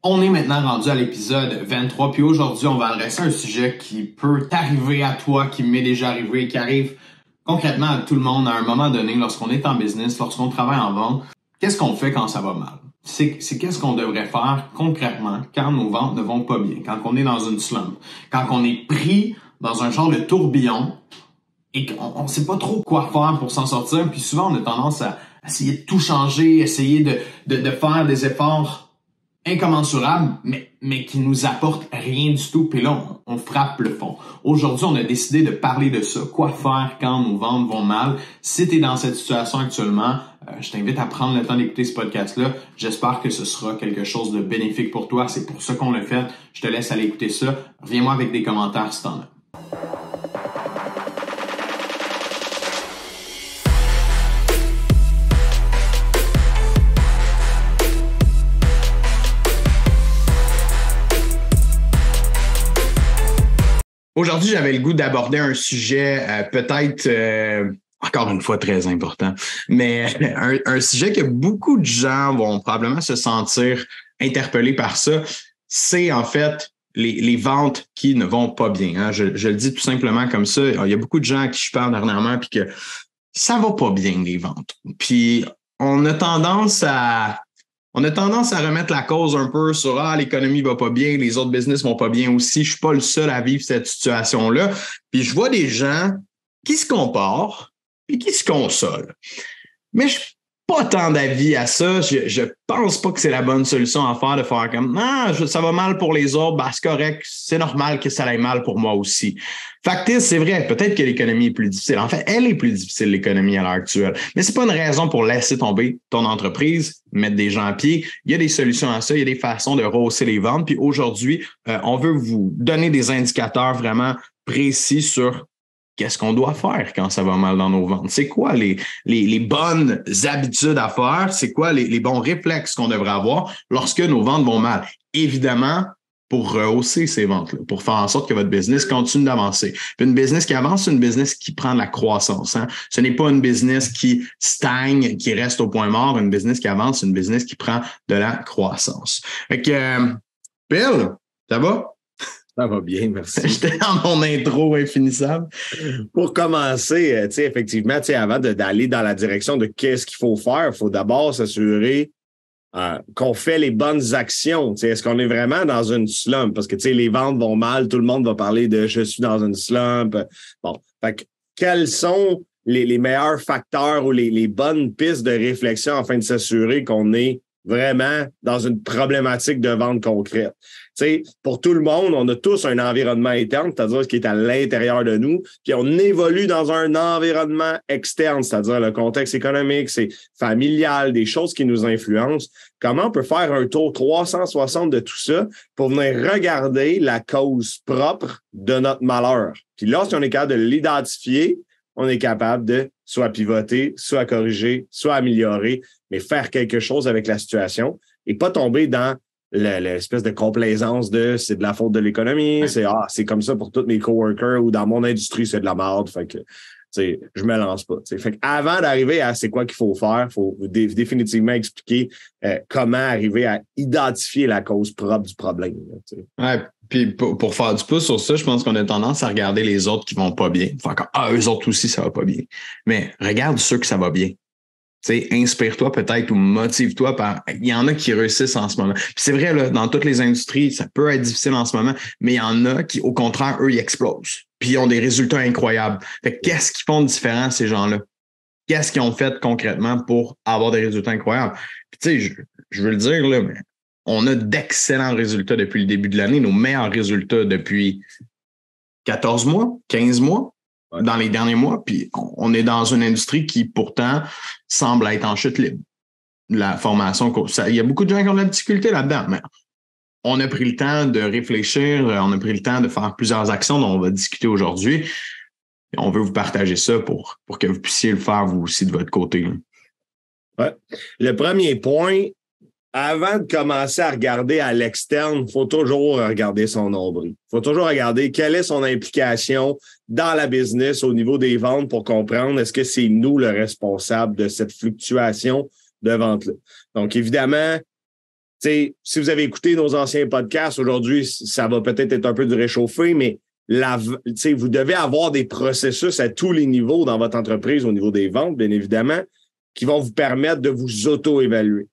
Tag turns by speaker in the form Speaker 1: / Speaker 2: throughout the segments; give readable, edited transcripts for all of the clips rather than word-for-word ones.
Speaker 1: On est maintenant rendu à l'épisode 23, puis aujourd'hui, on va adresser un sujet qui peut t'arriver à toi, qui m'est déjà arrivé, qui arrive concrètement à tout le monde à un moment donné lorsqu'on est en business, lorsqu'on travaille en vente. Qu'est-ce qu'on fait quand ça va mal? C'est qu'est-ce qu'on devrait faire concrètement quand nos ventes ne vont pas bien, quand on est dans une slump, quand on est pris dans un genre de tourbillon et qu'on ne sait pas trop quoi faire pour s'en sortir, puis souvent on a tendance à essayer de tout changer, essayer de faire des efforts incommensurables, mais qui nous apportent rien du tout. Puis là, on frappe le fond. Aujourd'hui, on a décidé de parler de ça. Quoi faire quand nos ventes vont mal? Si tu es dans cette situation actuellement, je t'invite à prendre le temps d'écouter ce podcast-là. J'espère que ce sera quelque chose de bénéfique pour toi. C'est pour ça qu'on l'a fait. Je te laisse aller écouter ça. Reviens-moi avec des commentaires si t'en as. Aujourd'hui, j'avais le goût d'aborder un sujet peut-être, encore une fois, très important, mais un sujet que beaucoup de gens vont probablement se sentir interpellés par ça, c'est en fait les ventes qui ne vont pas bien. Hein. Je le dis tout simplement comme ça. Il y a beaucoup de gens à qui je parle dernièrement puis que ça va pas bien, les ventes. Puis on a tendance à remettre la cause un peu sur l'économie va pas bien, les autres business vont pas bien aussi. Je suis pas le seul à vivre cette situation-là. Puis je vois des gens qui se comparent et qui se consolent. Mais je suis pas tant d'avis à ça. Je pense pas que c'est la bonne solution à faire de faire comme ça va mal pour les autres, c'est correct, c'est normal que ça aille mal pour moi aussi. Factice, c'est vrai, peut-être que l'économie est plus difficile. En fait, elle est plus difficile, l'économie à l'heure actuelle. Mais c'est pas une raison pour laisser tomber ton entreprise, mettre des gens à pied. Il y a des solutions à ça, il y a des façons de rehausser les ventes. Puis aujourd'hui, on veut vous donner des indicateurs vraiment précis sur qu'est-ce qu'on doit faire quand ça va mal dans nos ventes? C'est quoi les bonnes habitudes à faire? C'est quoi les bons réflexes qu'on devrait avoir lorsque nos ventes vont mal? Évidemment, pour rehausser ces ventes-là, pour faire en sorte que votre business continue d'avancer. Puis une business qui avance, c'est une business qui prend de la croissance. Hein? Ce n'est pas une business qui stagne, qui reste au point mort. Une business qui avance, c'est une business qui prend de la croissance. Fait que, Bill, ça va?
Speaker 2: Ça va bien, merci.
Speaker 1: J'étais dans mon intro infinissable.
Speaker 2: Pour commencer, effectivement, avant d'aller dans la direction de qu'est-ce qu'il faut faire, il faut d'abord s'assurer qu'on fait les bonnes actions. Est-ce qu'on est vraiment dans une slump? Parce que les ventes vont mal, tout le monde va parler de je suis dans une slump. Bon, fait que, quels sont les meilleurs facteurs ou les bonnes pistes de réflexion afin de s'assurer qu'on est vraiment dans une problématique de vente concrète? Pour tout le monde, on a tous un environnement interne, c'est-à-dire ce qui est à l'intérieur de nous, puis on évolue dans un environnement externe, c'est-à-dire le contexte économique, c'est familial, des choses qui nous influencent. Comment on peut faire un tour 360 de tout ça pour venir regarder la cause propre de notre malheur? Puis lorsqu'on est capable de l'identifier, on est capable de soit pivoter, soit corriger, soit améliorer, mais faire quelque chose avec la situation et pas tomber dans l'espèce de complaisance de c'est de la faute de l'économie, c'est comme ça pour tous mes coworkers ou dans mon industrie, c'est de la merde. Fait que je me lance pas. Fait que avant d'arriver à c'est quoi qu'il faut faire, il faut définitivement expliquer comment arriver à identifier la cause propre du problème.
Speaker 1: Ouais, puis pour faire du pouce sur ça, je pense qu'on a tendance à regarder les autres qui vont pas bien. Enfin, eux autres aussi, ça va pas bien. Mais regarde ceux que ça va bien. Inspire-toi peut-être ou motive-toi par. Il y en a qui réussissent en ce moment. Puis c'est vrai, là, dans toutes les industries, ça peut être difficile en ce moment, mais il y en a qui, au contraire, eux, ils explosent. Puis ils ont des résultats incroyables. Fait que qu'est-ce qu'ils font de différent, ces gens-là? Qu'est-ce qu'ils ont fait concrètement pour avoir des résultats incroyables? Puis je veux le dire, là, mais on a d'excellents résultats depuis le début de l'année, nos meilleurs résultats depuis 14 mois, 15 mois. Dans les derniers mois, puis on est dans une industrie qui, pourtant, semble être en chute libre. La formation, il y a beaucoup de gens qui ont de la difficulté là-dedans, mais on a pris le temps de réfléchir, on a pris le temps de faire plusieurs actions dont on va discuter aujourd'hui. Et on veut vous partager ça pour que vous puissiez le faire, vous aussi, de votre côté.
Speaker 2: Ouais. Le premier point, avant de commencer à regarder à l'externe, il faut toujours regarder son nombril. Il faut toujours regarder quelle est son implication dans la business au niveau des ventes pour comprendre est-ce que c'est nous le responsable de cette fluctuation de vente-là. Donc, évidemment, sais, si vous avez écouté nos anciens podcasts, aujourd'hui, ça va peut-être être un peu du réchauffé, mais vous devez avoir des processus à tous les niveaux dans votre entreprise, au niveau des ventes, bien évidemment, qui vont vous permettre de vous auto-évaluer.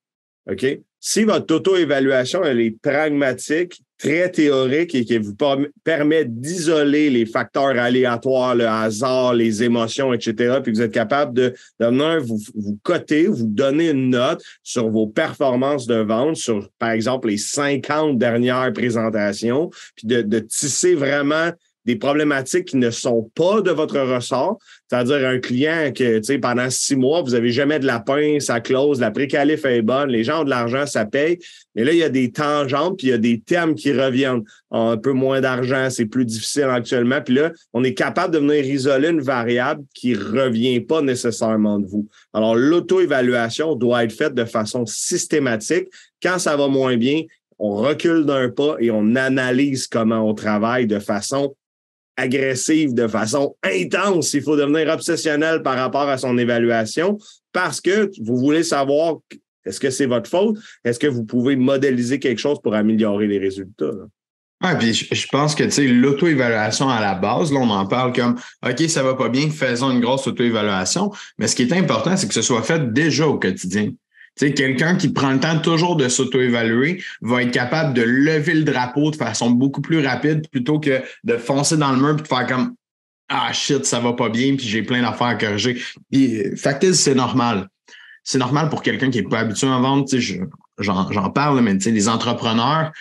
Speaker 2: OK? Si votre auto-évaluation, elle est pragmatique, très théorique et qui vous permet d'isoler les facteurs aléatoires, le hasard, les émotions, etc., puis que vous êtes capable de venir vous coter, vous donner une note sur vos performances de vente, sur, par exemple, les 50 dernières présentations, puis de tisser vraiment des problématiques qui ne sont pas de votre ressort, c'est-à-dire un client que, tu sais, pendant 6 mois, vous n'avez jamais de lapin, ça close, la pré-qualif est bonne, les gens ont de l'argent, ça paye, mais là, il y a des tangentes, puis il y a des thèmes qui reviennent. Un peu moins d'argent, c'est plus difficile actuellement, puis là, on est capable de venir isoler une variable qui revient pas nécessairement de vous. Alors, l'auto-évaluation doit être faite de façon systématique. Quand ça va moins bien, on recule d'un pas et on analyse comment on travaille de façon agressive, de façon intense. Il faut devenir obsessionnel par rapport à son évaluation parce que vous voulez savoir, est-ce que c'est votre faute? Est-ce que vous pouvez modéliser quelque chose pour améliorer les résultats?
Speaker 1: Ouais, puis je pense que, tu sais, l'auto-évaluation à la base, là, on en parle comme, OK, ça va pas bien, faisons une grosse auto-évaluation. Mais ce qui est important, c'est que ce soit fait déjà au quotidien. Tu sais, quelqu'un qui prend le temps toujours de s'auto-évaluer va être capable de lever le drapeau de façon beaucoup plus rapide plutôt que de foncer dans le mur et de faire comme ah shit, ça va pas bien, puis j'ai plein d'affaires à corriger. Puis, factice, c'est normal. C'est normal pour quelqu'un qui n'est pas habitué à vendre. Tu sais, j'en parle, mais tu sais, les entrepreneurs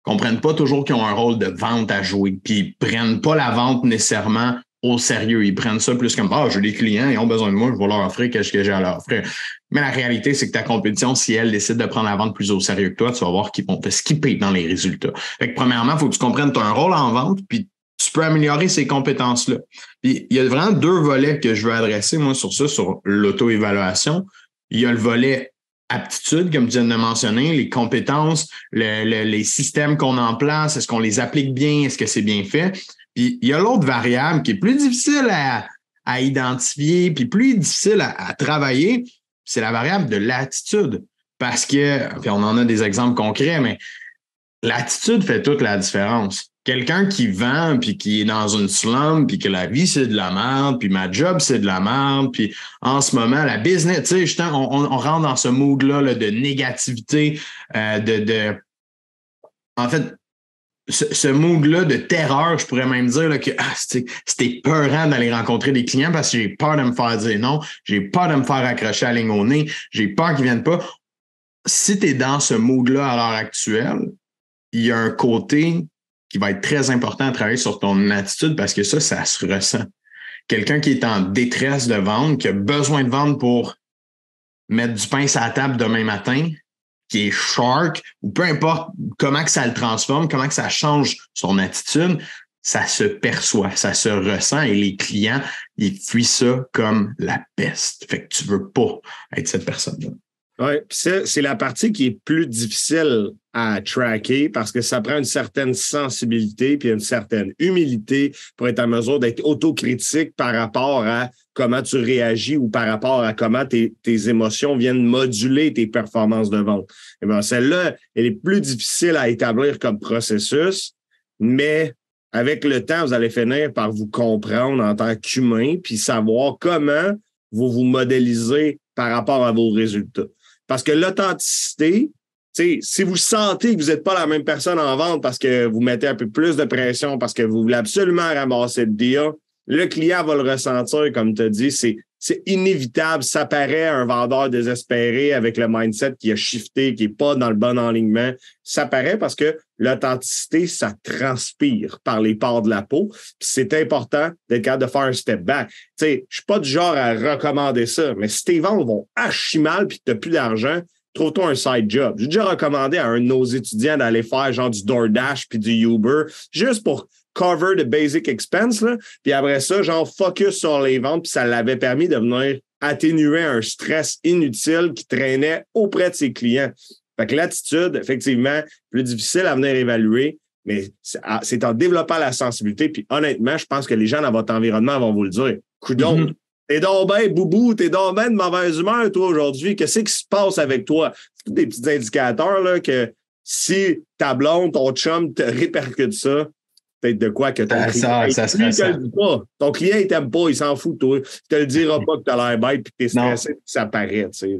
Speaker 1: comprennent pas toujours qu'ils ont un rôle de vente à jouer, puis ils prennent pas la vente nécessairement au sérieux. Ils prennent ça plus comme j'ai des clients, ils ont besoin de moi, je vais leur offrir ce que j'ai à leur offrir. Mais la réalité, c'est que ta compétition, si elle décide de prendre la vente plus au sérieux que toi, tu vas voir qu'ils vont te skipper dans les résultats. Fait que premièrement, il faut que tu comprennes que tu as un rôle en vente, puis tu peux améliorer ces compétences-là. Puis il y a vraiment 2 volets que je veux adresser, moi, sur ça, sur l'auto-évaluation. Il y a le volet aptitude, comme tu viens de mentionner, les compétences, les systèmes qu'on a en place, est-ce qu'on les applique bien, est-ce que c'est bien fait? Puis il y a l'autre variable qui est plus difficile à identifier, puis plus difficile à travailler, c'est la variable de l'attitude. Parce que, puis on en a des exemples concrets, mais l'attitude fait toute la différence. Quelqu'un qui vend, puis qui est dans une slum, puis que la vie, c'est de la merde, puis ma job, c'est de la merde, puis en ce moment, la business, tu sais, on rentre dans ce mood-là de négativité, en fait, ce mood-là de terreur, je pourrais même dire là, que c'était peurant d'aller rencontrer des clients parce que j'ai peur de me faire dire non, j'ai peur de me faire accrocher à la ligne au nez, j'ai peur qu'ils ne viennent pas. Si tu es dans ce mood-là à l'heure actuelle, il y a un côté qui va être très important à travailler sur ton attitude parce que ça se ressent. Quelqu'un qui est en détresse de vendre, qui a besoin de vendre pour mettre du pain sur la table demain matin, qui est shark, ou peu importe comment que ça le transforme, comment que ça change son attitude, ça se perçoit, ça se ressent et les clients, ils fuient ça comme la peste. Fait que tu veux pas être cette personne-là.
Speaker 2: Oui, c'est la partie qui est plus difficile à tracker parce que ça prend une certaine sensibilité puis une certaine humilité pour être en mesure d'être autocritique par rapport à comment tu réagis ou par rapport à comment tes émotions viennent moduler tes performances de vente. Et bien, celle-là, elle est plus difficile à établir comme processus, mais avec le temps, vous allez finir par vous comprendre en tant qu'humain puis savoir comment vous modélisez par rapport à vos résultats. Parce que l'authenticité, si vous sentez que vous n'êtes pas la même personne en vente parce que vous mettez un peu plus de pression, parce que vous voulez absolument ramasser le deal, le client va le ressentir, comme tu as dit, c'est inévitable. Ça paraît un vendeur désespéré avec le mindset qui a shifté, qui n'est pas dans le bon alignement. Ça paraît parce que l'authenticité, ça transpire par les pores de la peau. Puis c'est important d'être capable de faire un step back. Je ne suis pas du genre à recommander ça, mais si tes ventes vont archi mal puis que tu n'as plus d'argent, trouve-toi un side job. J'ai déjà recommandé à un de nos étudiants d'aller faire genre du DoorDash puis du Uber juste pour cover the basic expense, là. Puis après ça, genre focus sur les ventes, puis ça l'avait permis de venir atténuer un stress inutile qui traînait auprès de ses clients. Fait que l'attitude, effectivement, plus difficile à venir évaluer, mais c'est en développant la sensibilité. Puis honnêtement, je pense que les gens dans votre environnement vont vous le dire. Coudonc, T'es donc ben boubou, t'es donc ben de mauvaise humeur, toi, aujourd'hui. Qu'est-ce qui se passe avec toi? C'est tous des petits indicateurs là, que si ta blonde, ton chum te répercute ça, peut-être de quoi que ton client,
Speaker 1: ça
Speaker 2: lui, il te
Speaker 1: serait
Speaker 2: le dit pas. Ton client, il t'aime pas, il s'en fout de toi. Il te le dira pas que t'as l'air bête puis que t'es stressé, puis ça paraît, tu sais.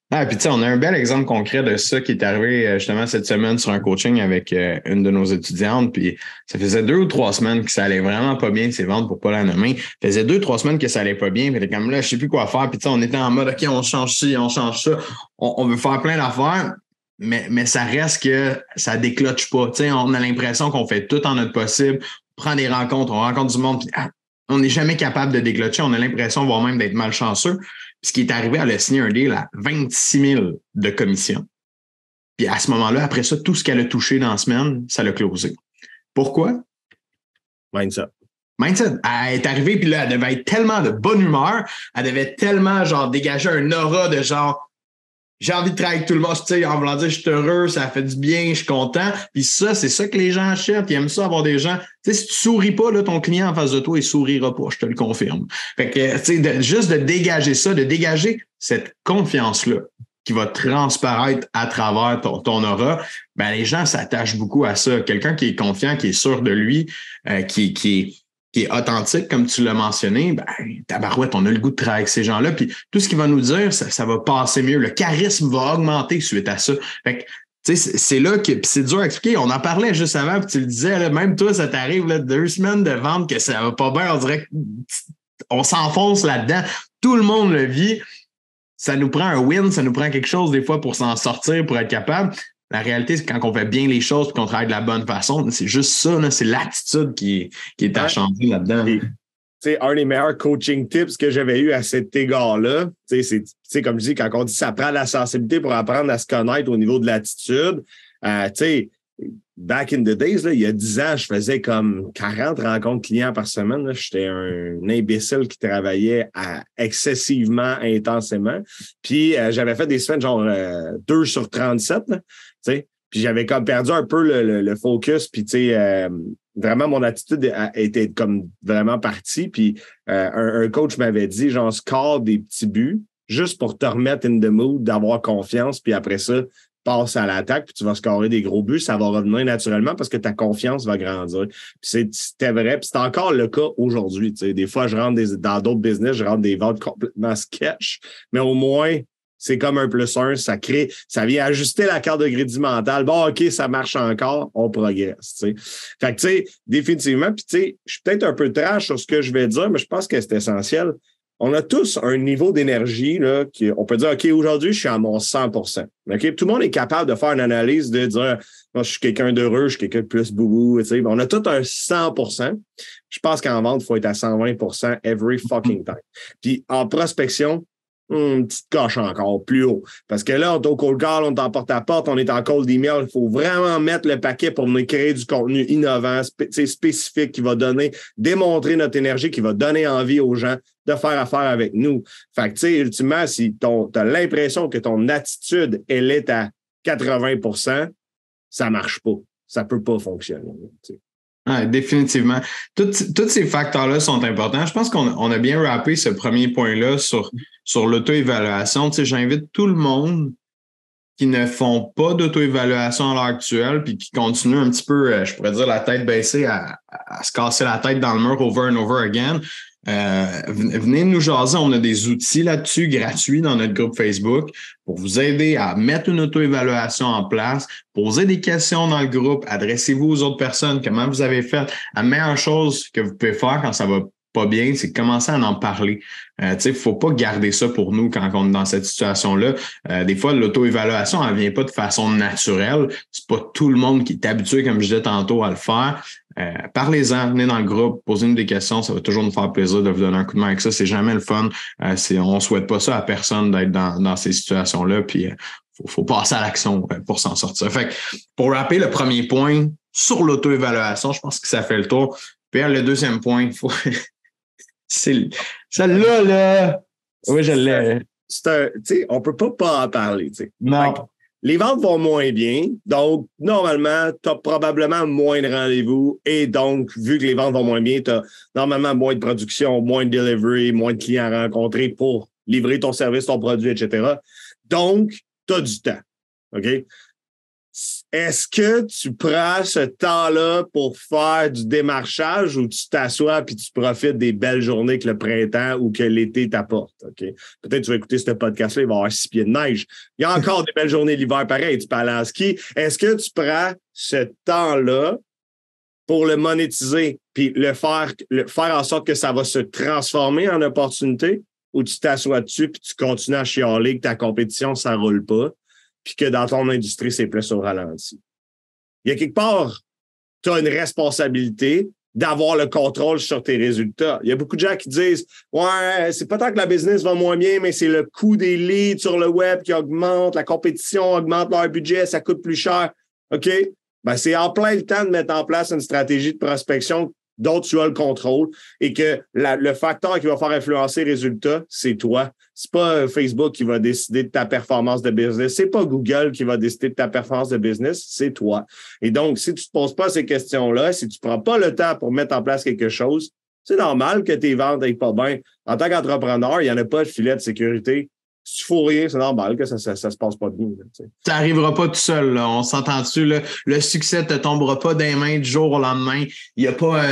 Speaker 1: Ah, puis tu sais, on a un bel exemple concret de ça qui est arrivé justement cette semaine sur un coaching avec une de nos étudiantes. Puis ça faisait 2 ou 3 semaines que ça allait vraiment pas bien, ses ventes pour pas la nommer. Ça faisait 2 ou 3 semaines que ça allait pas bien. Puis elle était comme là, je sais plus quoi faire. Puis tu sais, on était en mode OK, on change ci, on change ça. On veut faire plein d'affaires, mais ça reste que ça décloche pas. Tu sais, on a l'impression qu'on fait tout en notre possible. On prend des rencontres, on rencontre du monde. Puis, on n'est jamais capable de déclocher. On a l'impression, voire même d'être malchanceux. Puis ce qui est arrivé, elle a signé un deal à 26 000 de commission. Puis à ce moment-là, après ça, tout ce qu'elle a touché dans la semaine, ça l'a closé. Pourquoi?
Speaker 2: Mindset.
Speaker 1: Mindset. Elle est arrivée, puis là, elle devait être tellement de bonne humeur. Elle devait tellement, genre, dégager un aura de genre, j'ai envie de travailler avec tout le monde, tu sais, en voulant dire, je suis heureux, ça fait du bien, je suis content. Puis ça, c'est ça que les gens achètent. Ils aiment ça, avoir des gens. Tu sais, si tu souris pas, là, ton client en face de toi, il sourira pas, je te le confirme. Fait que, tu sais, juste de dégager ça, de dégager cette confiance-là qui va transparaître à travers ton aura, ben les gens s'attachent beaucoup à ça. Quelqu'un qui est confiant, qui est sûr de lui, qui est authentique, comme tu l'as mentionné, ben, tabarouette, on a le goût de travailler avec ces gens-là. Puis tout ce qu'il va nous dire, ça va passer mieux. Le charisme va augmenter suite à ça. Fait que, tu sais, c'est là que c'est dur à expliquer. On en parlait juste avant, puis tu le disais, là, même toi, ça t'arrive là, 2 semaines de vente que ça va pas bien. On dirait qu'on s'enfonce là-dedans. Tout le monde le vit. Ça nous prend un win, ça nous prend quelque chose des fois pour s'en sortir, pour être capable. La réalité, c'est quand on fait bien les choses et qu'on travaille de la bonne façon, c'est juste ça, là, c'est l'attitude qui est à changer là-dedans.
Speaker 2: Et, un des meilleurs coaching tips que j'avais eu à cet égard-là, c'est comme je dis, quand on dit ça prend de la sensibilité pour apprendre à se connaître au niveau de l'attitude, back in the days, là, il y a 10 ans, je faisais comme 40 rencontres clients par semaine. J'étais un imbécile qui travaillait excessivement intensément. Puis j'avais fait des semaines genre 2 sur 37. Là, puis j'avais comme perdu un peu le focus. Puis vraiment, mon attitude était comme vraiment partie. Puis un coach m'avait dit, genre, score des petits buts juste pour te remettre in the mood, d'avoir confiance. Puis après ça, passe à l'attaque, puis tu vas scorer des gros buts, ça va revenir naturellement parce que ta confiance va grandir. Puis c'était vrai, puis c'est encore le cas aujourd'hui. Des fois, je rentre dans d'autres business, je rentre des ventes complètement sketch, mais au moins, c'est comme un plus un, ça vient ajuster la carte de crédit mentale. Bon, OK, ça marche encore, on progresse. T'sais. Fait que, tu sais, définitivement, puis tu sais, je suis peut-être un peu trash sur ce que je vais dire, mais je pense que c'est essentiel. On a tous un niveau d'énergie, là, on peut dire, OK, aujourd'hui, je suis à mon 100%. OK? Tout le monde est capable de faire une analyse, de dire, moi, je suis quelqu'un d'heureux, je suis quelqu'un de plus boubou, tu sais. On a tout un 100%. Je pense qu'en vente, il faut être à 120% every fucking time. Puis en prospection, une petite coche encore plus haut. Parce que là, on est au cold call, on est en porte-à-porte, on est en cold email. Il faut vraiment mettre le paquet pour venir créer du contenu innovant, spécifique, qui va démontrer notre énergie, qui va donner envie aux gens de faire affaire avec nous. Fait que, tu sais, ultimement, si tu as l'impression que ton attitude, elle est à 80%, ça marche pas. Ça peut pas fonctionner. T'sais.
Speaker 1: Ouais, définitivement. Tous ces facteurs-là sont importants. Je pense qu'on a bien rappé ce premier point-là sur l'auto-évaluation. Tu sais, j'invite tout le monde qui ne font pas d'auto-évaluation à l'heure actuelle puis qui continuent un petit peu, je pourrais dire, la tête baissée à se casser la tête dans le mur over and over again. Venez nous jaser, on a des outils là-dessus gratuits dans notre groupe Facebook pour vous aider à mettre une auto-évaluation en place, poser des questions dans le groupe, adressez-vous aux autres personnes, comment vous avez fait. La meilleure chose que vous pouvez faire quand ça va pas bien, c'est commencer à en parler. Il faut pas garder ça pour nous quand on est dans cette situation-là. Des fois, l'auto-évaluation, elle vient pas de façon naturelle. C'est pas tout le monde qui est habitué, comme je disais tantôt, à le faire. Parlez-en, venez dans le groupe, posez-nous des questions, ça va toujours nous faire plaisir de vous donner un coup de main avec ça. C'est jamais le fun. On souhaite pas ça à personne d'être dans ces situations-là. Puis faut passer à l'action pour s'en sortir. Fait que, pour rappeler le premier point sur l'auto-évaluation, je pense que ça fait le tour. Puis le deuxième point, c'est celle-là, là. Oui, je l'ai.
Speaker 2: On peut pas en parler. T'sais.
Speaker 1: Non.
Speaker 2: les ventes vont moins bien. Donc, normalement, tu as probablement moins de rendez-vous. Et donc, vu que les ventes vont moins bien, tu as normalement moins de production, moins de delivery, moins de clients à rencontrer pour livrer ton service, ton produit, etc. Donc, tu as du temps. OK? Est-ce que tu prends ce temps-là pour faire du démarchage ou tu t'assois puis tu profites des belles journées que le printemps ou que l'été t'apporte? OK? Peut-être que tu vas écouter ce podcast-là, il va y avoir 6 pieds de neige. Il y a encore des belles journées l'hiver pareil, tu peux aller en ski. Est-ce que tu prends ce temps-là pour le monétiser puis le faire en sorte que ça va se transformer en opportunité ou tu t'assois dessus puis tu continues à chialer que ta compétition, ça roule pas? Puis que dans ton industrie, c'est plus au ralenti. Il y a quelque part, tu as une responsabilité d'avoir le contrôle sur tes résultats. Il y a beaucoup de gens qui disent « Ouais, c'est pas tant que la business va moins bien, mais c'est le coût des leads sur le web qui augmente, la compétition augmente leur budget, ça coûte plus cher. » OK? Ben, c'est en plein le temps de mettre en place une stratégie de prospection dont tu as le contrôle et que le facteur qui va faire influencer les résultats, c'est toi. C'est pas Facebook qui va décider de ta performance de business. C'est pas Google qui va décider de ta performance de business, c'est toi. Et donc, si tu te poses pas ces questions-là, si tu prends pas le temps pour mettre en place quelque chose, c'est normal que tes ventes n'aillent pas bien. En tant qu'entrepreneur, il n'y en a pas de filet de sécurité. Si tu fous rien, c'est normal que ça se passe pas bien.
Speaker 1: Ça n'arrivera pas tout seul. Là. On s'entend dessus. Là. Le succès ne te tombera pas des mains du jour au lendemain. Il n'y a pas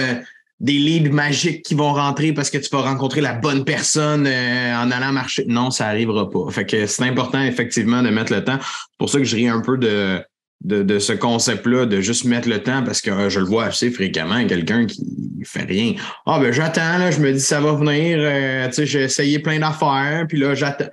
Speaker 1: des leads magiques qui vont rentrer parce que tu vas rencontrer la bonne personne en allant marcher. Non, ça n'arrivera pas. Fait que c'est important, effectivement, de mettre le temps. C'est pour ça que je ris un peu de ce concept-là, de juste mettre le temps, parce que je le vois assez fréquemment, quelqu'un qui fait rien. Ah, ben j'attends, là, je me dis ça va venir. Tu sais, j'ai essayé plein d'affaires, puis là, j'attends.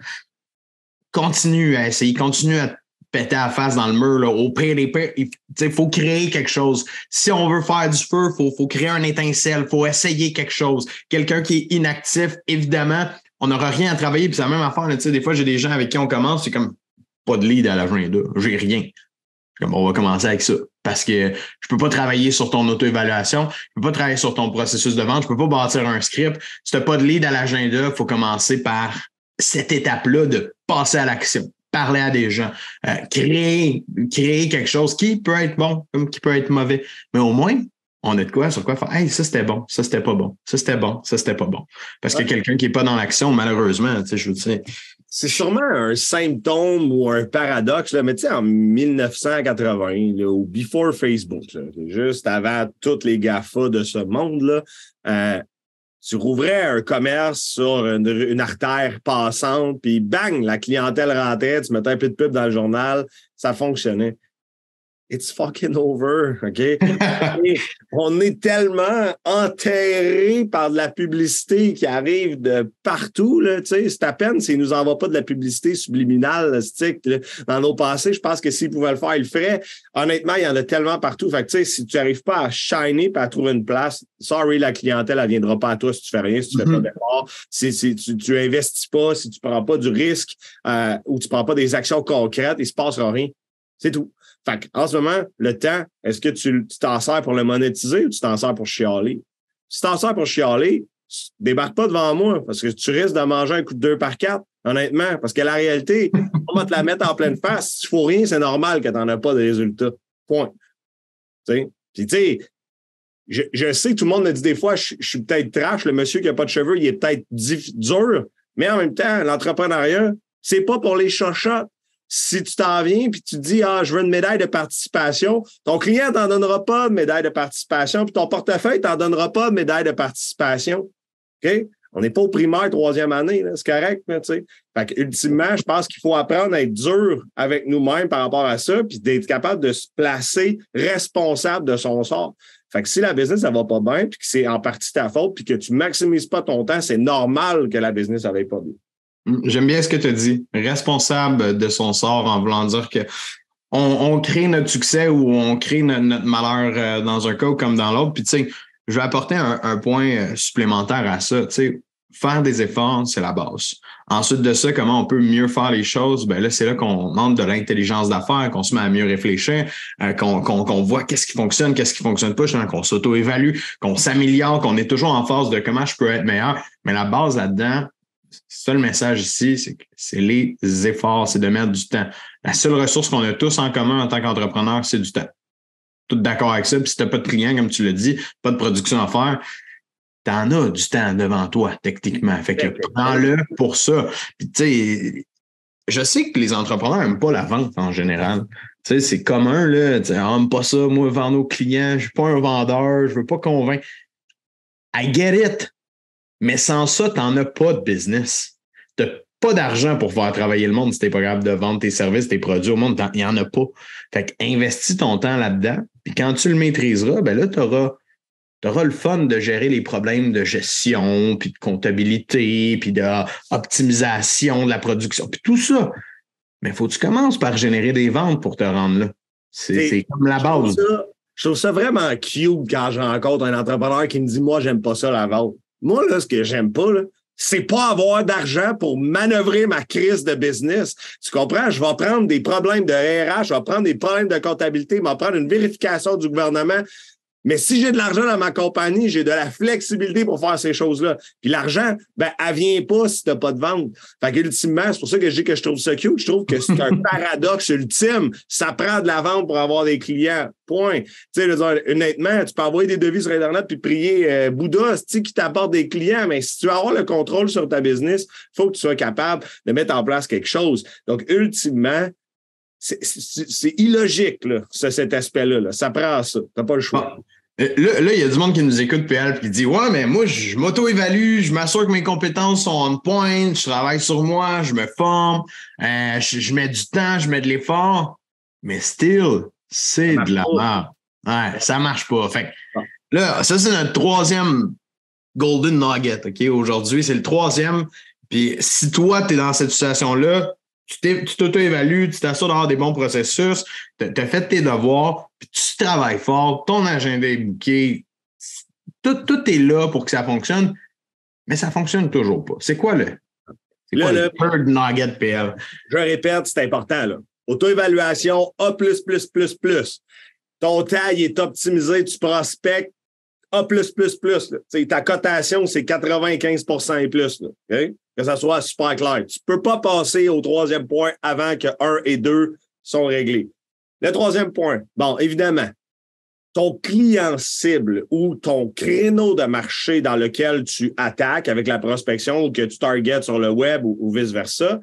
Speaker 1: Continue à essayer, continue à péter la face dans le mur. Là. Au pire des pires, il faut créer quelque chose. Si on veut faire du feu, faut créer un étincelle, faut essayer quelque chose. Quelqu'un qui est inactif, évidemment, on n'aura rien à travailler. Puis c'est la même affaire. Là, des fois, j'ai des gens avec qui on commence, c'est comme pas de lead à l'agenda. J'ai rien. Comme on va commencer avec ça. Parce que je peux pas travailler sur ton auto-évaluation, je peux pas travailler sur ton processus de vente, je peux pas bâtir un script. Si tu n'as pas de lead à l'agenda, il faut commencer par cette étape-là de passer à l'action, parler à des gens, créer quelque chose qui peut être bon comme qui peut être mauvais. Mais au moins, on a de quoi sur quoi faire. Hey, ça c'était bon, ça c'était pas bon, ça c'était bon, ça c'était pas bon. Parce que quelqu'un qui est pas dans l'action, malheureusement, tu sais, je veux dire.
Speaker 2: C'est sûrement un symptôme ou un paradoxe, là, mais tu sais, en 1980, là, ou before Facebook, là, juste avant toutes les GAFA de ce monde-là, tu rouvrais un commerce sur une artère passante, puis bang, la clientèle rentrait, tu mettais un peu de pub dans le journal, ça fonctionnait. It's fucking over, OK? On est tellement enterré par de la publicité qui arrive de partout, là, tu sais. C'est à peine s'ils nous envoient pas de la publicité subliminale, stick, là. Dans nos passés, je pense que s'ils pouvaient le faire, ils le feraient. Honnêtement, il y en a tellement partout. Fait que, tu sais, si tu n'arrives pas à shiner et à trouver une place, sorry, la clientèle, elle viendra pas à toi si tu fais rien, si tu fais pas d'effort, si tu investis pas, si tu prends pas du risque, ou tu prends pas des actions concrètes, il se passera rien. C'est tout. Fait qu'en ce moment, le temps, est-ce que tu t'en sers pour le monétiser ou tu t'en sers pour chialer? Si tu t'en sers pour chialer, débarque pas devant moi parce que tu risques de manger un coup de 2 par 4, honnêtement. Parce que la réalité, on va te la mettre en pleine face. Si tu fais rien, c'est normal que tu n'en as pas de résultats. Point. T'sais? Puis, tu sais, je sais que tout le monde me dit des fois, je suis peut-être trash, le monsieur qui n'a pas de cheveux, il est peut-être dur, mais en même temps, l'entrepreneuriat, c'est pas pour les chochottes. Si tu t'en viens puis tu te dis « Ah, je veux une médaille de participation », ton client t'en donnera pas de médaille de participation puis ton portefeuille t'en donnera pas de médaille de participation. OK? On n'est pas au primaire, 3e année, là, c'est correct, tu sais. Fait que, ultimement, je pense qu'il faut apprendre à être dur avec nous-mêmes par rapport à ça puis d'être capable de se placer responsable de son sort. Fait que si la business, ça va pas bien puis que c'est en partie ta faute puis que tu maximises pas ton temps, c'est normal que la business, ça va pas bien.
Speaker 1: J'aime bien ce que tu as dit. Responsable de son sort en voulant dire que on crée notre succès ou on crée notre malheur dans un cas comme dans l'autre. Puis, tu sais, je vais apporter un point supplémentaire à ça. Tu sais, faire des efforts, c'est la base. Ensuite de ça, comment on peut mieux faire les choses? Ben là, c'est là qu'on entre de l'intelligence d'affaires, qu'on se met à mieux réfléchir, qu'on voit qu'est-ce qui fonctionne pas, qu'on s'auto-évalue, qu'on s'améliore, qu'on est toujours en phase de comment je peux être meilleur. Mais la base là-dedans, ça le message ici, c'est que c'est les efforts, c'est de mettre du temps. La seule ressource qu'on a tous en commun en tant qu'entrepreneur, c'est du temps. Tout d'accord avec ça. Puis si tu n'as pas de clients, comme tu l'as dit, pas de production à faire, tu en as du temps devant toi, techniquement. Fait que prends-le pour ça. Puis tu sais, je sais que les entrepreneurs n'aiment pas la vente en général. Tu sais, c'est commun, là. Tu sais, j'aime pas ça, moi, vendre aux clients. Je suis pas un vendeur, je veux pas convaincre. I get it. Mais sans ça, tu n'en as pas de business. Tu n'as pas d'argent pour faire travailler le monde si tu n'es pas capable de vendre tes services, tes produits au monde. Il n'y en a pas. Fait que investis ton temps là-dedans. Puis quand tu le maîtriseras, ben là, tu auras le fun de gérer les problèmes de gestion, puis de comptabilité, puis d'optimisation de la production, puis tout ça. Mais il faut que tu commences par générer des ventes pour te rendre là. C'est comme la base.
Speaker 2: Je trouve ça vraiment cute quand je rencontre un entrepreneur qui me dit « Moi, j'aime pas ça, la vente. » Moi, là, ce que j'aime pas, là, c'est pas avoir d'argent pour manœuvrer ma crise de business. Tu comprends? Je vais prendre des problèmes de RH, je vais prendre des problèmes de comptabilité, je vais prendre une vérification du gouvernement. Mais si j'ai de l'argent dans ma compagnie, j'ai de la flexibilité pour faire ces choses-là. Puis l'argent, ben, elle vient pas si t'as pas de vente. Fait qu'ultimement, c'est pour ça que je dis que je trouve ça cute. Je trouve que c'est un paradoxe ultime. Ça prend de la vente pour avoir des clients. Point. Tu sais, honnêtement, tu peux envoyer des devis sur Internet puis prier Bouddha, qui t'apporte des clients. Mais si tu veux avoir le contrôle sur ta business, il faut que tu sois capable de mettre en place quelque chose. Donc, ultimement, c'est illogique, là, cet aspect-là. Là. Ça prend ça. T'as pas le choix.
Speaker 1: Là, il y a du monde qui nous écoute, PL, qui dit « Ouais, mais moi, je m'auto-évalue, je m'assure que mes compétences sont on point, je travaille sur moi, je me forme, je mets du temps, je mets de l'effort. » Mais still, c'est de la merde. Ouais, ça marche pas. Fait que, là, ça, c'est notre troisième Golden Nugget, OK? Aujourd'hui, c'est le troisième. Puis si toi, tu es dans cette situation-là, tu t'auto-évalues, tu t'assures d'avoir des bons processus, tu as fait tes devoirs, puis tu travailles fort, ton agenda est booké, tout est là pour que ça fonctionne, mais ça ne fonctionne toujours pas. C'est quoi le third nugget PL?
Speaker 2: Je répète, c'est important, là. Auto-évaluation A++++. Ton taille est optimisé, tu prospectes A+++. Ta cotation, c'est 95% et plus. Là, okay? Que ça soit super clair. Tu ne peux pas passer au troisième point avant que 1 et 2 sont réglés. Le troisième point, bon, évidemment, ton client cible ou ton créneau de marché dans lequel tu attaques avec la prospection ou que tu targets sur le web ou vice-versa,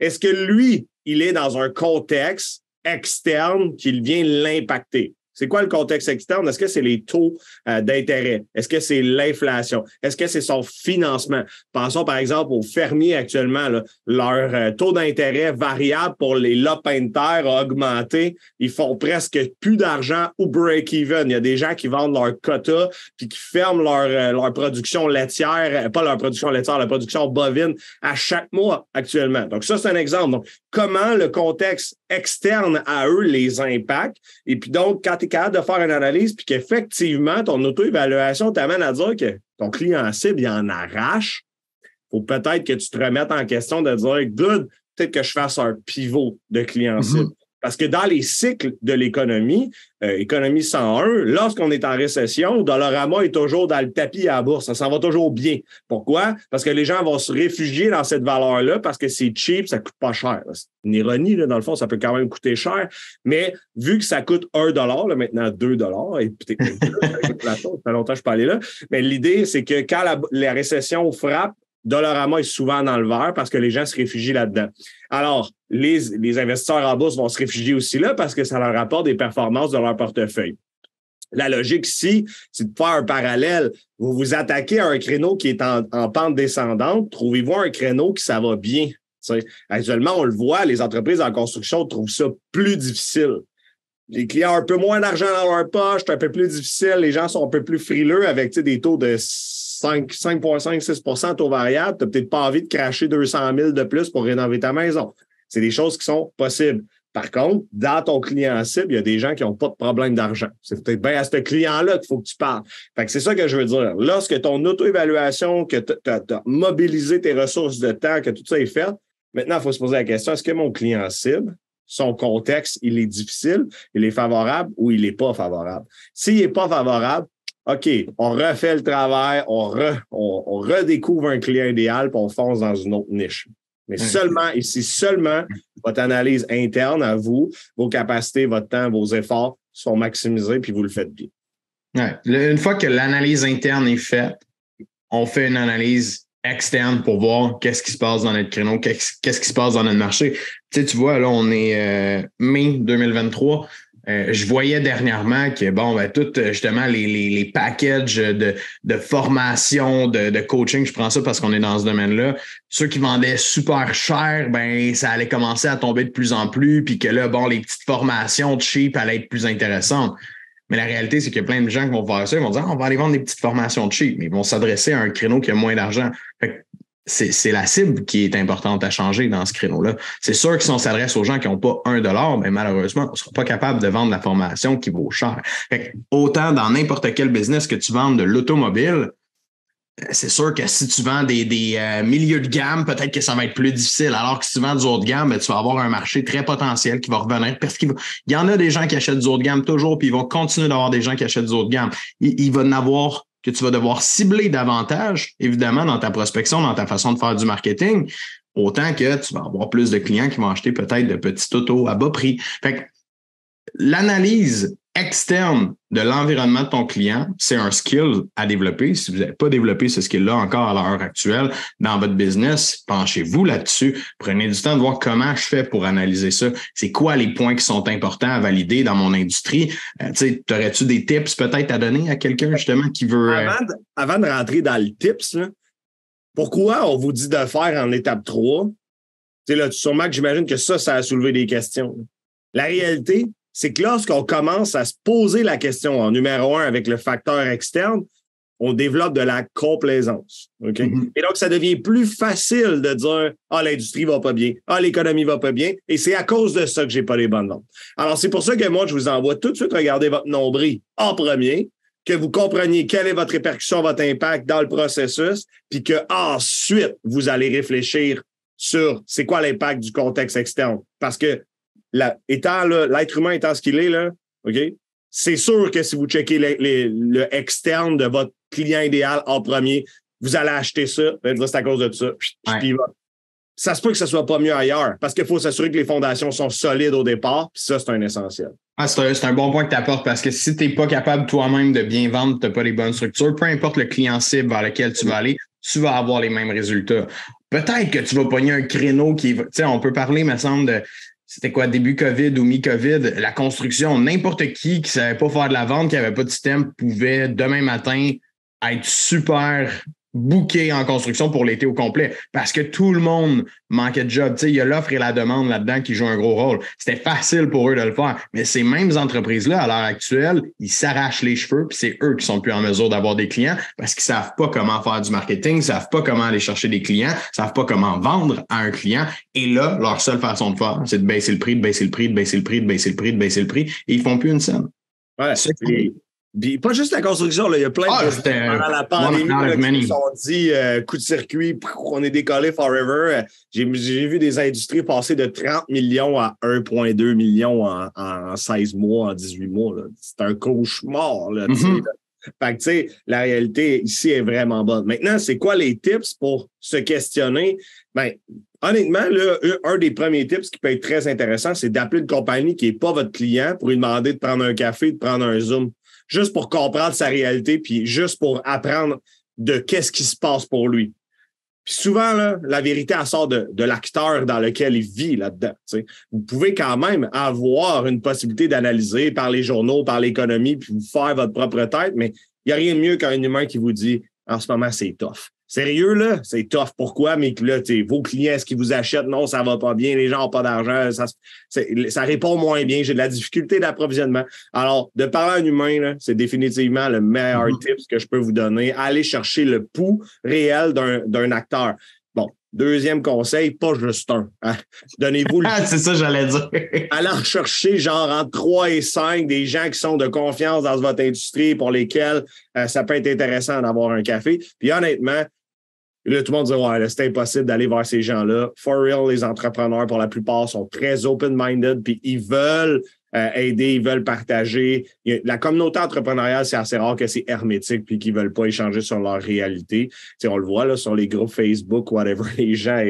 Speaker 2: est-ce que lui, il est dans un contexte externe qui vient l'impacter? C'est quoi le contexte externe? Est-ce que c'est les taux d'intérêt? Est-ce que c'est l'inflation? Est-ce que c'est son financement? Pensons par exemple aux fermiers actuellement. Là, leur taux d'intérêt variable pour les lopins de terre a augmenté. Ils font presque plus d'argent ou break-even. Il y a des gens qui vendent leur quota puis qui ferment leur production laitière, pas leur production laitière, leur production bovine à chaque mois actuellement. Donc ça, c'est un exemple. Donc, comment le contexte externe à eux les impacte? Et puis donc, quand tu es capable de faire une analyse puis qu'effectivement, ton auto-évaluation t'amène à dire que ton client cible, il en arrache, il faut peut-être que tu te remettes en question de dire « Good, peut-être que je fasse un pivot de client cible. » Parce que dans les cycles de l'économie, économie 101, lorsqu'on est en récession, Dollarama est toujours dans le tapis à la bourse. Ça s'en va toujours bien. Pourquoi? Parce que les gens vont se réfugier dans cette valeur-là parce que c'est cheap, ça coûte pas cher. C'est une ironie, là, dans le fond, ça peut quand même coûter cher. Mais vu que ça coûte $1, là, maintenant $2, et peut-être ça fait longtemps que je peux aller là. Mais l'idée, c'est que quand la récession frappe, Dollarama est souvent dans le vert parce que les gens se réfugient là-dedans. Alors, les investisseurs en bourse vont se réfugier aussi là parce que ça leur apporte des performances de leur portefeuille. La logique ici, c'est de faire un parallèle. Vous vous attaquez à un créneau qui est en pente descendante. Trouvez-vous un créneau qui ça va bien. T'sais, actuellement, on le voit, les entreprises en construction trouvent ça plus difficile. Les clients ont un peu moins d'argent dans leur poche, c'est un peu plus difficile. Les gens sont un peu plus frileux avec des taux de 5,5-6% taux variable. Tu n'as peut-être pas envie de cracher 200 000 de plus pour rénover ta maison. C'est des choses qui sont possibles. Par contre, dans ton client cible, il y a des gens qui n'ont pas de problème d'argent. C'est peut-être bien à ce client-là qu'il faut que tu parles. Fait que c'est ça que je veux dire. Lorsque ton auto-évaluation, que tu as mobilisé tes ressources de temps, que tout ça est fait, maintenant, il faut se poser la question, est-ce que mon client cible, son contexte, il est difficile, il est favorable ou il n'est pas favorable? S'il n'est pas favorable, OK, on refait le travail, on redécouvre un client idéal, puis on fonce dans une autre niche. Mais seulement votre analyse interne à vous, vos capacités, votre temps, vos efforts sont maximisés, puis vous le faites bien.
Speaker 1: Ouais. Une fois que l'analyse interne est faite, on fait une analyse externe pour voir qu'est-ce qui se passe dans notre créneau, qu'est-ce qui se passe dans notre marché. Tu vois, là, on est mai 2023. Je voyais dernièrement que, tout justement, les packages de formation, de coaching, je prends ça parce qu'on est dans ce domaine-là, ceux qui vendaient super cher, ça allait commencer à tomber de plus en plus, puis que là, les petites formations de cheap allaient être plus intéressantes. Mais la réalité, c'est qu'il y a plein de gens qui vont faire ça, ils vont dire, on va aller vendre des petites formations de cheap, mais ils vont s'adresser à un créneau qui a moins d'argent. Fait que c'est la cible qui est importante à changer dans ce créneau-là. C'est sûr que si on s'adresse aux gens qui n'ont pas $1, mais malheureusement, on ne sera pas capable de vendre la formation qui vaut cher. Fait que autant dans n'importe quel business que tu vendes de l'automobile, c'est sûr que si tu vends des milieux de gamme, peut-être que ça va être plus difficile. Alors que si tu vends du haut de gamme, tu vas avoir un marché très potentiel qui va revenir parce il y en a des gens qui achètent du haut de gamme toujours, puis ils vont continuer d'avoir des gens qui achètent du haut de gamme. Il va en avoir que tu vas devoir cibler davantage, évidemment, dans ta prospection, dans ta façon de faire du marketing, autant que tu vas avoir plus de clients qui vont acheter peut-être de petites autos à bas prix. Fait que l'analyse externe de l'environnement de ton client, c'est un skill à développer. Si vous n'avez pas développé ce skill-là encore à l'heure actuelle dans votre business, penchez-vous là-dessus. Prenez du temps de voir comment je fais pour analyser ça. C'est quoi les points qui sont importants à valider dans mon industrie? T'aurais-tu des tips peut-être à donner à quelqu'un justement qui veut...
Speaker 2: Avant de rentrer dans le tips, là, pourquoi on vous dit de faire en étape 3? Là, sûrement que j'imagine que ça a soulevé des questions. La réalité, c'est que lorsqu'on commence à se poser la question en numéro 1 avec le facteur externe, on développe de la complaisance. Okay? Mm-hmm. Et donc, ça devient plus facile de dire « Ah, l'industrie va pas bien. Ah, l'économie va pas bien. » Et c'est à cause de ça que j'ai pas les bonnes ventes. Alors, c'est pour ça que moi, je vous envoie tout de suite regarder votre nombril en premier, que vous compreniez quelle est votre répercussion, votre impact dans le processus, puis qu'ensuite, vous allez réfléchir sur c'est quoi l'impact du contexte externe. Parce que l'être humain étant ce qu'il est, là, OK? C'est sûr que si vous checkez le externe de votre client idéal en premier, vous allez acheter ça, vous allez dire c'est à cause de ça. Puis ça se peut que ça soit pas mieux ailleurs, parce qu'il faut s'assurer que les fondations sont solides au départ, puis ça, c'est un essentiel.
Speaker 1: C'est un bon point que tu apportes, parce que si tu n'es pas capable toi-même de bien vendre, tu n'as pas les bonnes structures, peu importe le client cible vers lequel tu vas aller, tu vas avoir les mêmes résultats. Peut-être que tu vas pogner un créneau qui est... Tu sais, on peut parler, me semble, de... C'était quoi, début COVID ou mi-COVID, la construction, n'importe qui ne savait pas faire de la vente, qui n'avait pas de système, pouvait demain matin être super booké en construction pour l'été au complet parce que tout le monde manquait de job. Tu sais, il y a l'offre et la demande là-dedans qui jouent un gros rôle. C'était facile pour eux de le faire, mais ces mêmes entreprises-là, à l'heure actuelle, ils s'arrachent les cheveux puis c'est eux qui sont plus en mesure d'avoir des clients parce qu'ils savent pas comment faire du marketing, ils savent pas comment aller chercher des clients, ils savent pas comment vendre à un client. Et là, leur seule façon de faire, c'est de baisser le prix, de baisser le prix, de baisser le prix, de baisser le prix, de baisser le prix et ils font plus une scène.
Speaker 2: Ouais, puis pas juste la construction, là, il y a plein de pendant la pandémie qui se sont dit coup de circuit, on est décollé forever. J'ai vu des industries passer de 30 millions à 1,2 million en 16 mois, en 18 mois. Là. C'est un cauchemar. Là, Fait que, tu sais, la réalité ici est vraiment bonne. Maintenant, c'est quoi les tips pour se questionner? Ben, honnêtement, là, un des premiers tips qui peut être très intéressant, c'est d'appeler une compagnie qui n'est pas votre client pour lui demander de prendre un café, de prendre un Zoom. Juste pour comprendre sa réalité, puis juste pour apprendre de qu'est-ce qui se passe pour lui. Puis souvent, là, la vérité, elle sort de l'acteur dans lequel il vit là-dedans. T'sais. Vous pouvez quand même avoir une possibilité d'analyser par les journaux, par l'économie, puis vous faire votre propre tête, mais il n'y a rien de mieux qu'un humain qui vous dit « En ce moment, c'est tough. » Sérieux, là? C'est tough. Pourquoi? Mais là, vos clients, est-ce qu'ils vous achètent? Non, ça va pas bien. Les gens n'ont pas d'argent. Ça répond moins bien. J'ai de la difficulté d'approvisionnement. Alors, de parler à un humain, là, c'est définitivement le meilleur tips que je peux vous donner. Allez chercher le pouls réel d'un acteur. Bon, deuxième conseil, pas juste un. Hein? Donnez-vous le
Speaker 1: c'est ça, j'allais dire.
Speaker 2: Allez rechercher genre entre 3 et 5 des gens qui sont de confiance dans votre industrie pour lesquels ça peut être intéressant d'avoir un café. Puis honnêtement, là, tout le monde dit « Ouais, là, c'est impossible d'aller vers ces gens-là. » For real, les entrepreneurs, pour la plupart, sont très open-minded puis ils veulent aider, ils veulent partager. La communauté entrepreneuriale, c'est assez rare que c'est hermétique puis qu'ils veulent pas échanger sur leur réalité. T'sais, on le voit là sur les groupes Facebook, whatever, les gens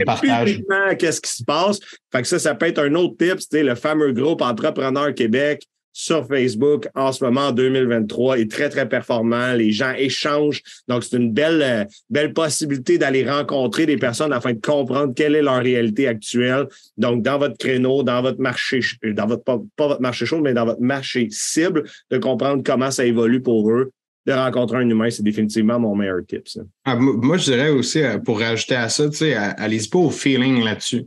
Speaker 1: partagent.
Speaker 2: Qu'est-ce qui se passe. Fait que ça peut être un autre tip, c'était le fameux groupe Entrepreneurs Québec sur Facebook en ce moment, en 2023, est très, très performant. Les gens échangent. Donc, c'est une belle possibilité d'aller rencontrer des personnes afin de comprendre quelle est leur réalité actuelle. Donc, dans votre créneau, dans votre marché, pas votre marché chaud, mais dans votre marché cible, de comprendre comment ça évolue pour eux. De rencontrer un humain, c'est définitivement mon meilleur tip. Ça.
Speaker 1: Moi, je dirais aussi, pour rajouter à ça, allez-y pas au feeling là-dessus.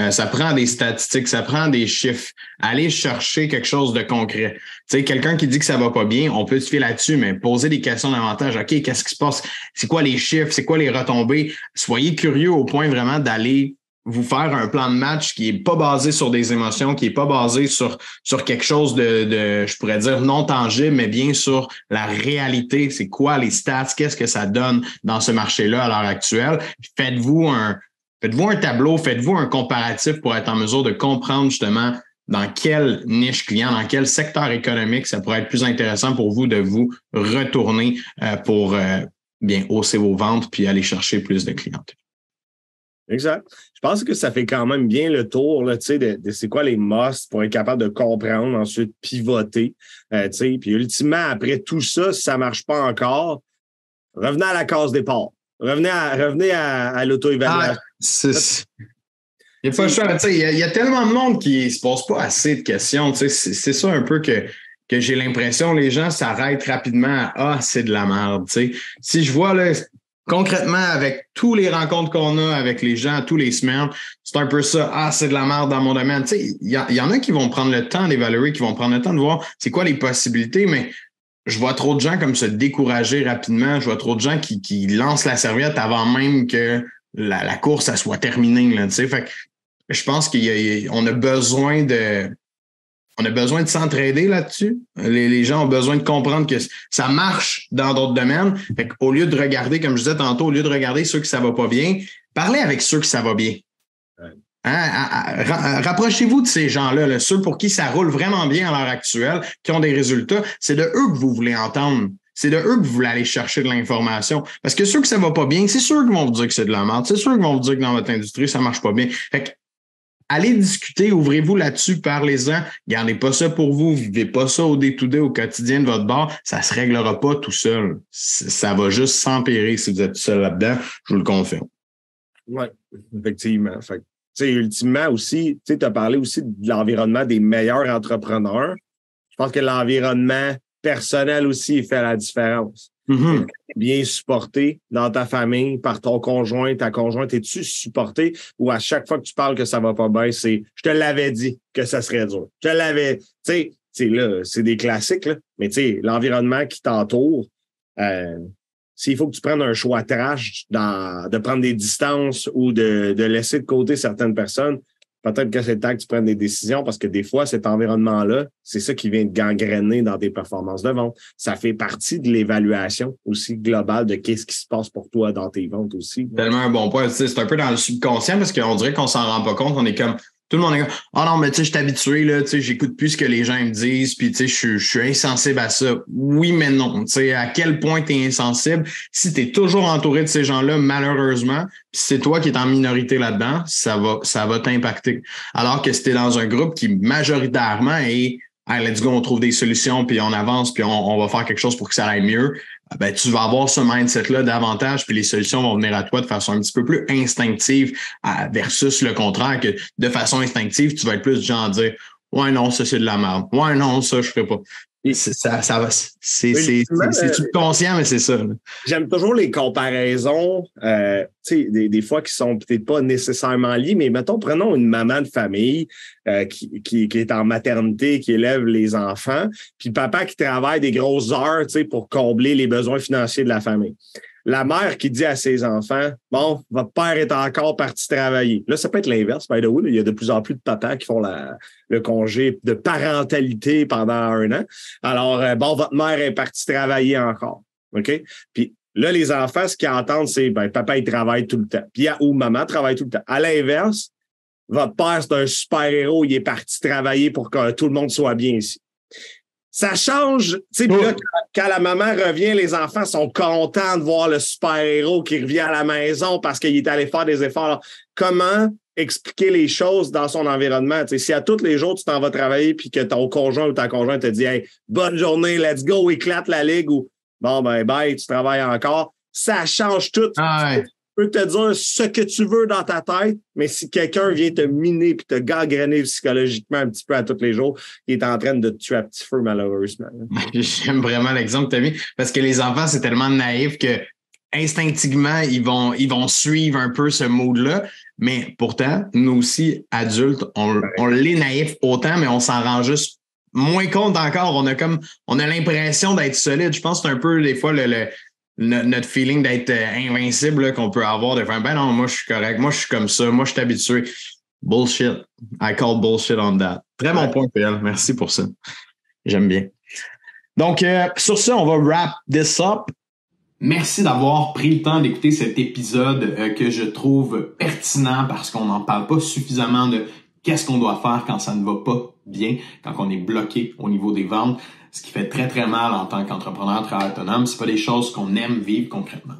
Speaker 1: Ça prend des statistiques, ça prend des chiffres. Aller chercher quelque chose de concret. Tu sais, quelqu'un qui dit que ça va pas bien, on peut se fier là-dessus, mais poser des questions davantage. OK, qu'est-ce qui se passe? C'est quoi les chiffres? C'est quoi les retombées? Soyez curieux au point vraiment d'aller vous faire un plan de match qui est pas basé sur des émotions, qui est pas basé sur quelque chose de, je pourrais dire, non tangible, mais bien sur la réalité. C'est quoi les stats? Qu'est-ce que ça donne dans ce marché-là à l'heure actuelle? Faites-vous un tableau, faites-vous un comparatif pour être en mesure de comprendre justement dans quelle niche client, dans quel secteur économique ça pourrait être plus intéressant pour vous de vous retourner pour bien hausser vos ventes puis aller chercher plus de clientèle.
Speaker 2: Exact. Je pense que ça fait quand même bien le tour là, de c'est quoi les musts pour être capable de comprendre, ensuite pivoter. Puis ultimement, après tout ça, si ça ne marche pas encore, revenez à la case départ. Revenez à l'auto-évaluation.
Speaker 1: Il n'y a pas le choix. Il y a tellement de monde qui ne se pose pas assez de questions. C'est ça un peu que j'ai l'impression les gens s'arrêtent rapidement à c'est de la merde. Si je vois là, concrètement avec tous les rencontres qu'on a avec les gens tous les semaines, c'est un peu ça. C'est de la merde dans mon domaine. Il y en a qui vont prendre le temps d'évaluer, qui vont prendre le temps de voir c'est quoi les possibilités, mais je vois trop de gens comme se décourager rapidement. Je vois trop de gens qui lancent la serviette avant même que la course elle soit terminée. Là, fait que je pense qu'on a besoin de s'entraider là-dessus. Les gens ont besoin de comprendre que ça marche dans d'autres domaines. Fait qu'au lieu de regarder, comme je disais tantôt, au lieu de regarder ceux qui ça va pas bien, parlez avec ceux qui ça va bien. Rapprochez-vous de ces gens-là, là, ceux pour qui ça roule vraiment bien à l'heure actuelle, qui ont des résultats. C'est de eux que vous voulez entendre. C'est de eux que vous voulez aller chercher de l'information. Parce que ceux que ça va pas bien, c'est sûr qu'ils vont vous dire que c'est de la merde. C'est sûr qu'ils vont vous dire que dans votre industrie, ça marche pas bien. Fait que, allez discuter, ouvrez-vous là-dessus, parlez-en. Gardez pas ça pour vous. Vivez pas ça au day-to-day, au quotidien de votre bar. Ça se réglera pas tout seul. Ça va juste s'empirer si vous êtes tout seul là-dedans. Je vous le confirme.
Speaker 2: Oui, effectivement. Fait ultimement aussi, tu as parlé aussi de l'environnement des meilleurs entrepreneurs. Je pense que l'environnement personnel aussi fait la différence.
Speaker 1: Mm-hmm.
Speaker 2: Bien supporté dans ta famille, par ton conjoint, ta conjointe, es-tu supporté ou à chaque fois que tu parles que ça va pas bien, c'est « je te l'avais dit que ça serait dur ». Je te l'avais... Tu sais, là, c'est des classiques, là, mais tu sais, l'environnement qui t'entoure, s'il faut que tu prennes un choix trash de prendre des distances ou de laisser de côté certaines personnes, peut-être que c'est le temps que tu prennes des décisions parce que des fois, cet environnement-là, c'est ça qui vient de gangréner dans tes performances de vente. Ça fait partie de l'évaluation aussi globale de qu'est-ce qui se passe pour toi dans tes ventes aussi.
Speaker 1: Tellement un bon point. C'est un peu dans le subconscient parce qu'on dirait qu'on s'en rend pas compte. On est comme... Tout le monde est comme « Ah non, mais tu sais, je suis habitué, là, tu sais, j'écoute plus ce que les gens me disent, puis tu sais, je suis insensible à ça. » Oui, mais non. Tu sais, à quel point tu es insensible? Si tu es toujours entouré de ces gens-là, malheureusement, puis c'est toi qui es en minorité là-dedans, ça va t'impacter. Alors que si tu es dans un groupe qui majoritairement est « Hey, let's go, on trouve des solutions, puis on avance, puis on va faire quelque chose pour que ça aille mieux », ben, tu vas avoir ce mindset-là davantage, puis les solutions vont venir à toi de façon un petit peu plus instinctive versus le contraire, que de façon instinctive, tu vas être plus du genre à dire « Ouais, non, ça, c'est de la merde. Ouais, non, ça, je ferai pas. » C'est subconscient, mais c'est ça.
Speaker 2: J'aime toujours les comparaisons, tu sais, des fois qui sont peut-être pas nécessairement liées, mais mettons, prenons une maman de famille qui est en maternité, qui élève les enfants, puis le papa qui travaille des grosses heures, tu sais, pour combler les besoins financiers de la famille. La mère qui dit à ses enfants, « Bon, votre père est encore parti travailler. » Là, ça peut être l'inverse, by the way. Il y a de plus en plus de papas qui font le congé de parentalité pendant 1 an. Alors, bon, votre mère est partie travailler encore. OK? Puis là, les enfants, ce qu'ils entendent, c'est, ben, papa, il travaille tout le temps. Puis, ou maman travaille tout le temps. À l'inverse, votre père, c'est un super-héros, il est parti travailler pour que tout le monde soit bien ici. Ça change, tu sais, là, quand la maman revient, les enfants sont contents de voir le super-héros qui revient à la maison parce qu'il est allé faire des efforts. Alors, comment expliquer les choses dans son environnement? Tu sais, si à tous les jours, tu t'en vas travailler puis que ton conjoint ou ta conjointe te dit « Hey, bonne journée, let's go, éclate la ligue » ou « Bon, ben, bye, tu travailles encore », ça change tout.
Speaker 1: Ah ouais.
Speaker 2: Tu peux te dire ce que tu veux dans ta tête, mais si quelqu'un vient te miner puis te gangréner psychologiquement un petit peu à tous les jours, il est en train de te tuer à petit feu, malheureusement.
Speaker 1: J'aime vraiment l'exemple que tu as mis parce que les enfants, c'est tellement naïf que instinctivement, ils vont suivre un peu ce mood-là. Mais pourtant, nous aussi, adultes, on l'est naïf autant, mais on s'en rend juste moins compte encore. On a l'impression d'être solide. Je pense que c'est un peu, des fois, notre feeling d'être invincible là, qu'on peut avoir, de faire, ben non, moi, je suis correct. Moi, je suis comme ça. Moi, je suis habitué. Bullshit. I call bullshit on that. Très bon point, PL. Merci pour ça. J'aime bien. Donc, sur ça, on va wrap this up. Merci d'avoir pris le temps d'écouter cet épisode que je trouve pertinent parce qu'on n'en parle pas suffisamment de qu'est-ce qu'on doit faire quand ça ne va pas bien, quand on est bloqué au niveau des ventes, ce qui fait très, très mal en tant qu'entrepreneur travailleur autonome. C'est pas des choses qu'on aime vivre concrètement.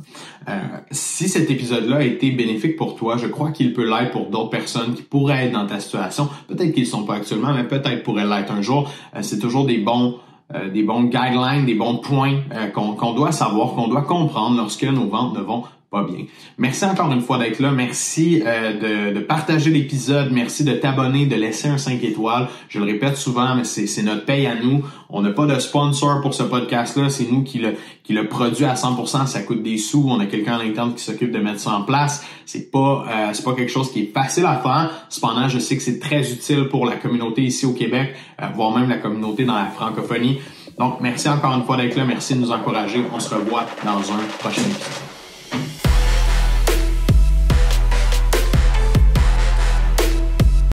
Speaker 1: Si cet épisode-là a été bénéfique pour toi, je crois qu'il peut l'être pour d'autres personnes qui pourraient être dans ta situation. Peut-être qu'ils ne sont pas actuellement, mais peut-être pourraient l'être un jour. C'est toujours des bons guidelines, des bons points qu'on doit savoir, qu'on doit comprendre lorsque nos ventes ne vont pas bien. Merci encore une fois d'être là. Merci de partager l'épisode. Merci de t'abonner, de laisser un 5 étoiles. Je le répète souvent, mais c'est notre paye à nous. On n'a pas de sponsor pour ce podcast-là. C'est nous qui le produit à 100%. Ça coûte des sous. On a quelqu'un à l'interne qui s'occupe de mettre ça en place. C'est pas quelque chose qui est facile à faire. Cependant, je sais que c'est très utile pour la communauté ici au Québec, voire même la communauté dans la francophonie. Donc, merci encore une fois d'être là. Merci de nous encourager. On se revoit dans un prochain épisode.